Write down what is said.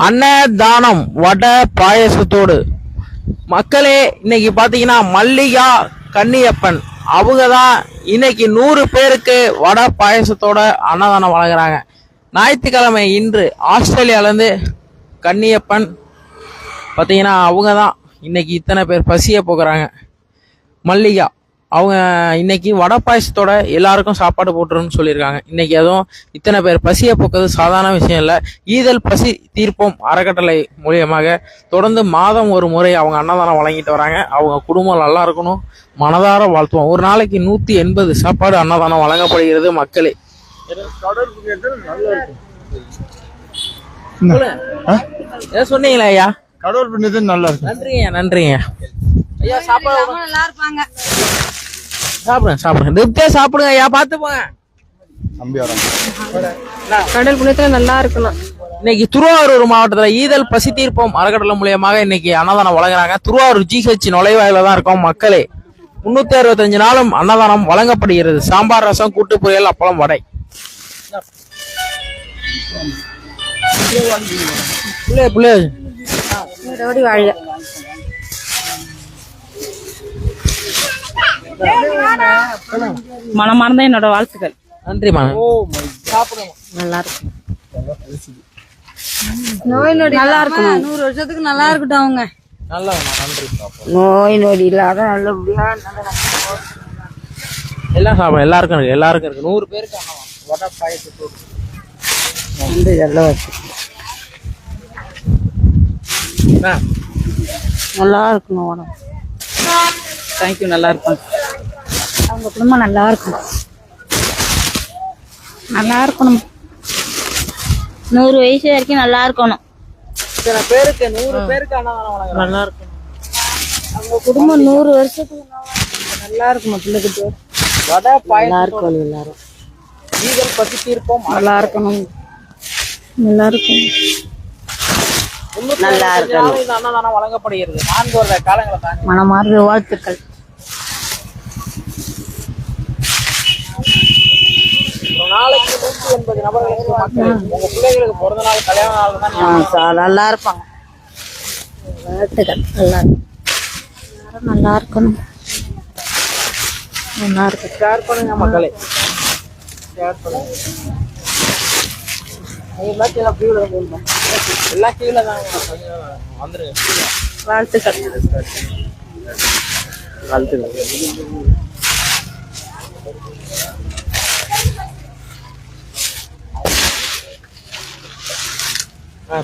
அன்னதானம் வடை பாயசத்தோடு. மக்களே, இன்னைக்கு பாத்தீங்கன்னா மல்லிகா கன்னியப்பன் அவங்க தான் இன்னைக்கு 100 பேருக்கு வடை பாயசத்தோட அன்னதானம் வழங்குறாங்க. ஞாயிற்றுக்கிழமை இன்று ஆஸ்திரேலியால இருந்து கன்னியப்பன் பாத்தீங்கன்னா அவங்க தான் இன்னைக்கு இத்தனை பேர் பசிய போக்குறாங்க. மல்லிகா அவங்க இன்னைக்கு வடை பாயசத்தோட எல்லாருக்கும் சாப்பாடு போட்டுருன்னு சொல்லியிருக்காங்க. இன்னைக்கு அதுவும் இத்தனை பேர் பசிய போக்குறது சாதாரண விஷயம் இல்லை. ஈதல் பசி தீர்ப்போம் அறக்கட்டளை மூலியமாக தொடர்ந்து மாதம் ஒரு முறை அவங்க அன்னதானம் வழங்கிட்டு வராங்க. அவங்க குடும்பம் நல்லா இருக்கணும், மனதார வாழ்த்துவோம். ஒரு நாளைக்கு 180 சாப்பாடு அன்னதானம் வழங்கப்படுகிறது. மக்களே சொன்னீங்களா ஐயா? கடவுள் பண்ணது நல்லா இருக்கு. நன்றிங்க நன்றிங்க ஐயா. சாப்பாடு நல்லா இருப்பாங்க. சாப்பிடுங்க சாப்பிடுங்க, திருப்தியா சாப்பிடுங்க ஐயா. பார்த்து போங்க. கடல் புண்ணியத்துல நல்லா இருக்கணும். இன்னைக்கு திருவாரூர் மாவட்டத்துல ஈதல் பசி தீர்ப்போம் அறக்கட்டளை மூலியமாக இன்னைக்கு அன்னதானம் வழங்குறாங்க. திருவாரூர் GH நுழைவாயில தான் இருக்கோம். மக்களே 365 நாளும் அன்னதானம் வழங்கப்படுகிறது. சாம்பார், ரசம், கூட்டு பொரியல், அப்பளம், வடை. மனமார்ந்த என்னோட வாழ்த்துக்கள். நன்றி. நல்லா இருக்கும். நோய் நொடி நல்லா இருக்கும். 100 வருஷத்துக்கு நல்லா இருக்கட்டும். அவங்க நல்லா நன்றி. நோய் நொடி இல்லாத நல்லபடியா எல்லாம் சாப்பிடும். எல்லாருக்கும் இருக்கு, எல்லாருக்கும் இருக்கு. 100 பேருக்கு வடை பாயசத்தோடு நல்லா இருக்கணும். உடம்பு தேங்க்யூ. நல்லா இருப்பாங்க. அவங்க குடும்பம் நல்லா இருக்கும். நல்லா இருக்கணும். 100 வயசு வரைக்கும் நல்லா இருக்கணும். இத்தனை பேருக்கு 100 பேருக்கு அன்னதானம் வழங்குறாங்க. நல்லா இருக்கணும். அவங்க குடும்பம் 100 வருஷத்துக்கு நல்லா இருக்கணும். பிள்ளைகிட்ட வடை பாயசம் நல்லா இருக்கும். எல்லாரும் ஈதல் பசி தீர்ப்போம் நல்லா இருக்கணும். நல்லா இருக்கும். நல்லா இருக்கணும். இந்த அன்னதானம் வழங்கப்படுகிறது. 4 வருட காலங்களை தாண்டி. மனமார்ந்த வாழ்த்துக்கள். ஒரு நாளைக்கு 180 நபர்களுக்கு மக்கள் உங்க பிள்ளைகளுக்கு பிறந்த நாள், கல்யாண நாள் தான் நல்லா இருப்பாங்க. வாழ்த்துக்கள். நல்லா இருக்கும். நல்லா இருக்கணும். நல்லா இருக்கு. ஷேர் பண்ணுங்க மக்களே. ஷேர் பண்ணுங்க. எல்லாம் கீழே தான் வந்துருங்க. வாழ்த்துக்கள். வாழ்த்துக்கள்.